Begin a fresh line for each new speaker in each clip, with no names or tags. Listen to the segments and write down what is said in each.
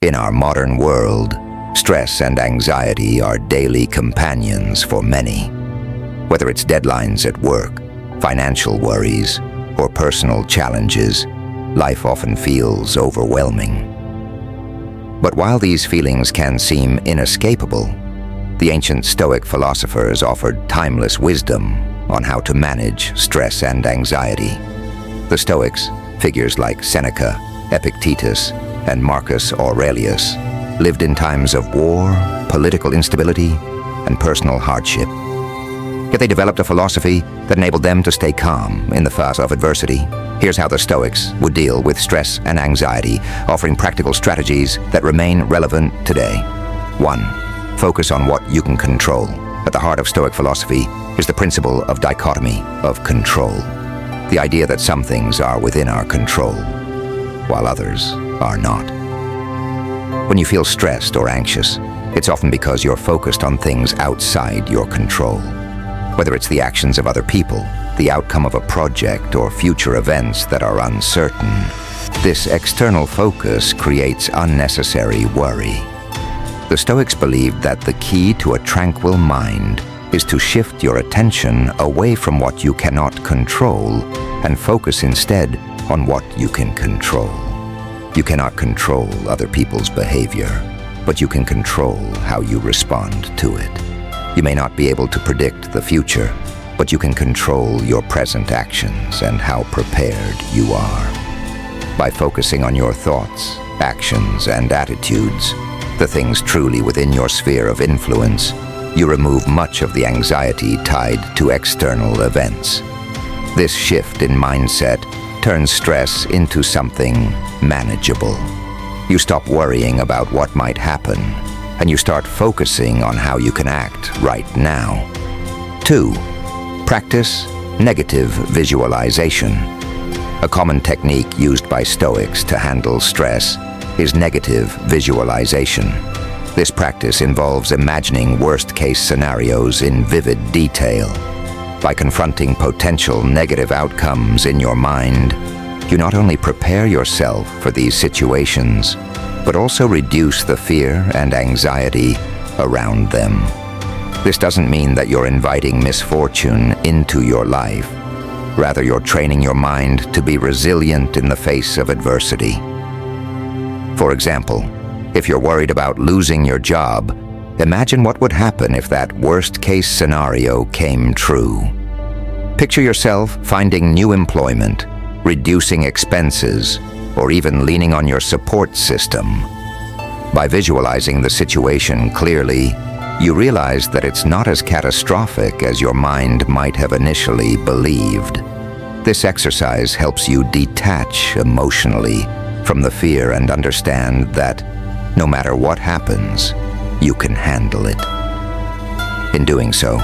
In our modern world, stress and anxiety are daily companions for many. Whether it's deadlines at work, financial worries, or personal challenges, life often feels overwhelming. But while these feelings can seem inescapable, the ancient Stoic philosophers offered timeless wisdom on how to manage stress and anxiety. The Stoics, figures like Seneca, Epictetus, and Marcus Aurelius, lived in times of war, political instability, and personal hardship. Yet they developed a philosophy that enabled them to stay calm in the face of adversity. Here's how the Stoics would deal with stress and anxiety, offering practical strategies that remain relevant today. 1. Focus on what you can control. At the heart of Stoic philosophy is the principle of dichotomy, of control. The idea that some things are within our control, while others are not. When you feel stressed or anxious, it's often because you're focused on things outside your control. Whether it's the actions of other people, the outcome of a project, or future events that are uncertain, this external focus creates unnecessary worry. The Stoics believed that the key to a tranquil mind is to shift your attention away from what you cannot control and focus instead on what you can control. You cannot control other people's behavior, but you can control how you respond to it. You may not be able to predict the future, but you can control your present actions and how prepared you are. By focusing on your thoughts, actions, and attitudes, the things truly within your sphere of influence, you remove much of the anxiety tied to external events. This shift in mindset turns stress into something manageable. You stop worrying about what might happen, and you start focusing on how you can act right now. 2. Practice negative visualization. A common technique used by Stoics to handle stress is negative visualization. This practice involves imagining worst-case scenarios in vivid detail. By confronting potential negative outcomes in your mind, you not only prepare yourself for these situations, but also reduce the fear and anxiety around them. This doesn't mean that you're inviting misfortune into your life. Rather, you're training your mind to be resilient in the face of adversity. For example, if you're worried about losing your job, imagine what would happen if that worst-case scenario came true. Picture yourself finding new employment, reducing expenses, or even leaning on your support system. By visualizing the situation clearly, you realize that it's not as catastrophic as your mind might have initially believed. This exercise helps you detach emotionally from the fear and understand that no matter what happens, you can handle it. In doing so,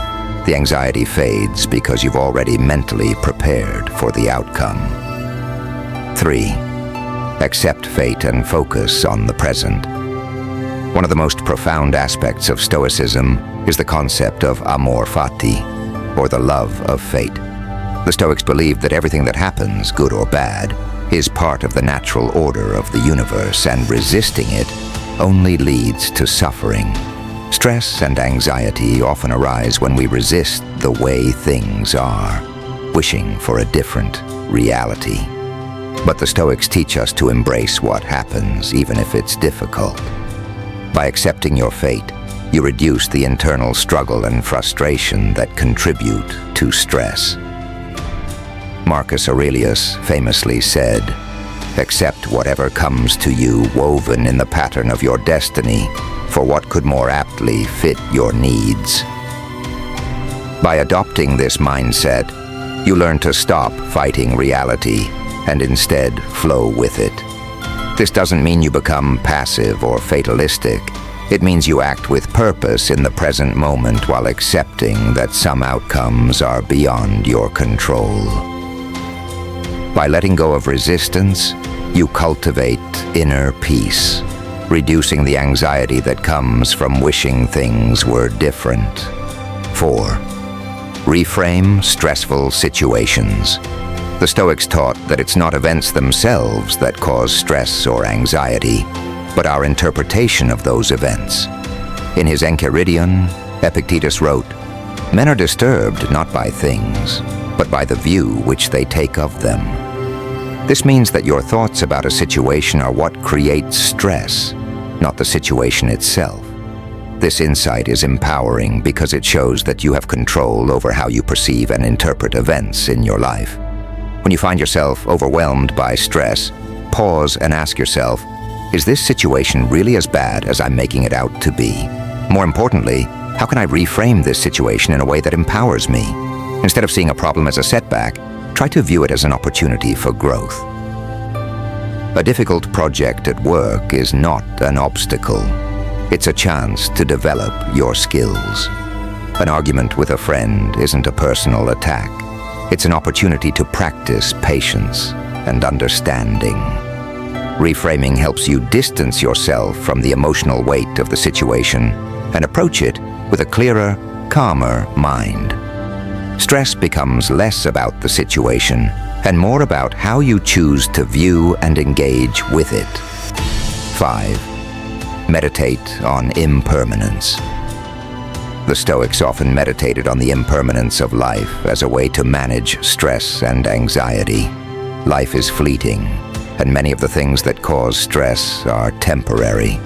the anxiety fades because you've already mentally prepared for the outcome. 3. Accept fate and focus on the present. One of the most profound aspects of Stoicism is the concept of amor fati, or the love of fate. The Stoics believe that everything that happens, good or bad, is part of the natural order of the universe, and resisting it only leads to suffering. Stress and anxiety often arise when we resist the way things are, wishing for a different reality. But the Stoics teach us to embrace what happens, even if it's difficult. By accepting your fate, you reduce the internal struggle and frustration that contribute to stress. Marcus Aurelius famously said, "Accept whatever comes to you woven in the pattern of your destiny, for what could more aptly fit your needs." By adopting this mindset, you learn to stop fighting reality and instead flow with it. This doesn't mean you become passive or fatalistic. It means you act with purpose in the present moment while accepting that some outcomes are beyond your control. By letting go of resistance, you cultivate inner peace, reducing the anxiety that comes from wishing things were different. 4. Reframe stressful situations. The Stoics taught that it's not events themselves that cause stress or anxiety, but our interpretation of those events. In his Enchiridion, Epictetus wrote, "Men are disturbed not by things, but by the view which they take of them." This means that your thoughts about a situation are what creates stress, not the situation itself. This insight is empowering because it shows that you have control over how you perceive and interpret events in your life. When you find yourself overwhelmed by stress, pause and ask yourself, is this situation really as bad as I'm making it out to be? More importantly, how can I reframe this situation in a way that empowers me? Instead of seeing a problem as a setback, try to view it as an opportunity for growth. A difficult project at work is not an obstacle. It's a chance to develop your skills. An argument with a friend isn't a personal attack. It's an opportunity to practice patience and understanding. Reframing helps you distance yourself from the emotional weight of the situation and approach it with a clearer, calmer mind. Stress becomes less about the situation and more about how you choose to view and engage with it. 5. Meditate on impermanence. The Stoics often meditated on the impermanence of life as a way to manage stress and anxiety. Life is fleeting, and many of the things that cause stress are temporary.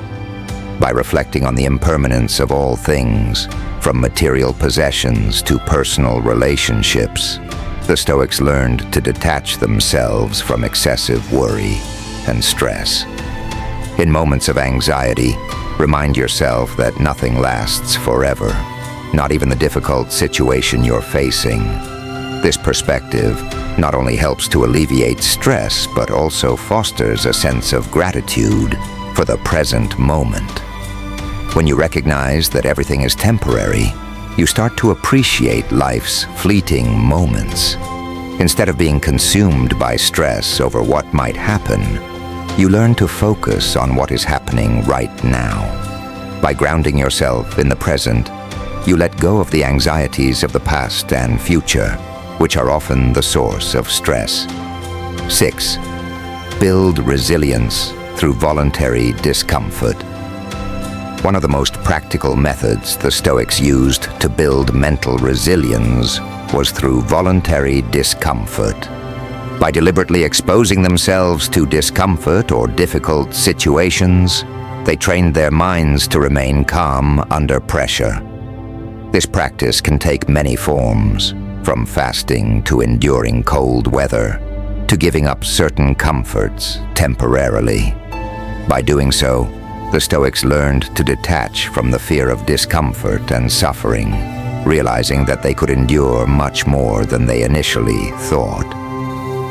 By reflecting on the impermanence of all things, from material possessions to personal relationships, the Stoics learned to detach themselves from excessive worry and stress. In moments of anxiety, remind yourself that nothing lasts forever, not even the difficult situation you're facing. This perspective not only helps to alleviate stress, but also fosters a sense of gratitude for the present moment. When you recognize that everything is temporary, you start to appreciate life's fleeting moments. Instead of being consumed by stress over what might happen, you learn to focus on what is happening right now. By grounding yourself in the present, you let go of the anxieties of the past and future, which are often the source of stress. 6. Build resilience through voluntary discomfort. One of the most practical methods the Stoics used to build mental resilience was through voluntary discomfort. By deliberately exposing themselves to discomfort or difficult situations, they trained their minds to remain calm under pressure. This practice can take many forms, from fasting to enduring cold weather, to giving up certain comforts temporarily. By doing so, the Stoics learned to detach from the fear of discomfort and suffering, realizing that they could endure much more than they initially thought.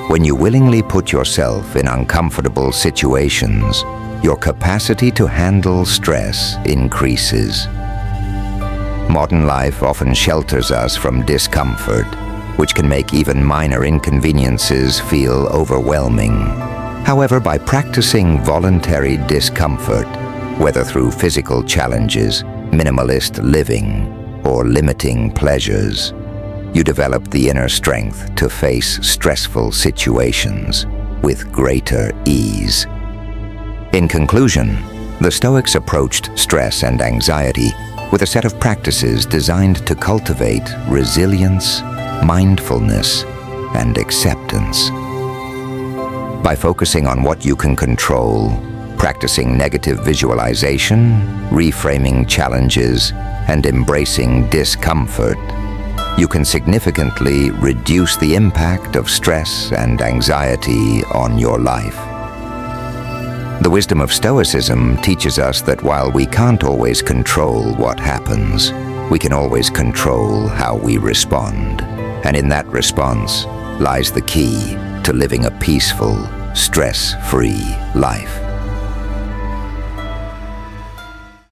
When you willingly put yourself in uncomfortable situations, your capacity to handle stress increases. Modern life often shelters us from discomfort, which can make even minor inconveniences feel overwhelming. However, by practicing voluntary discomfort, whether through physical challenges, minimalist living, or limiting pleasures, you develop the inner strength to face stressful situations with greater ease. In conclusion, the Stoics approached stress and anxiety with a set of practices designed to cultivate resilience, mindfulness, and acceptance. By focusing on what you can control, practicing negative visualization, reframing challenges, and embracing discomfort, you can significantly reduce the impact of stress and anxiety on your life. The wisdom of Stoicism teaches us that while we can't always control what happens, we can always control how we respond. And in that response lies the key to living a peaceful, stress-free life.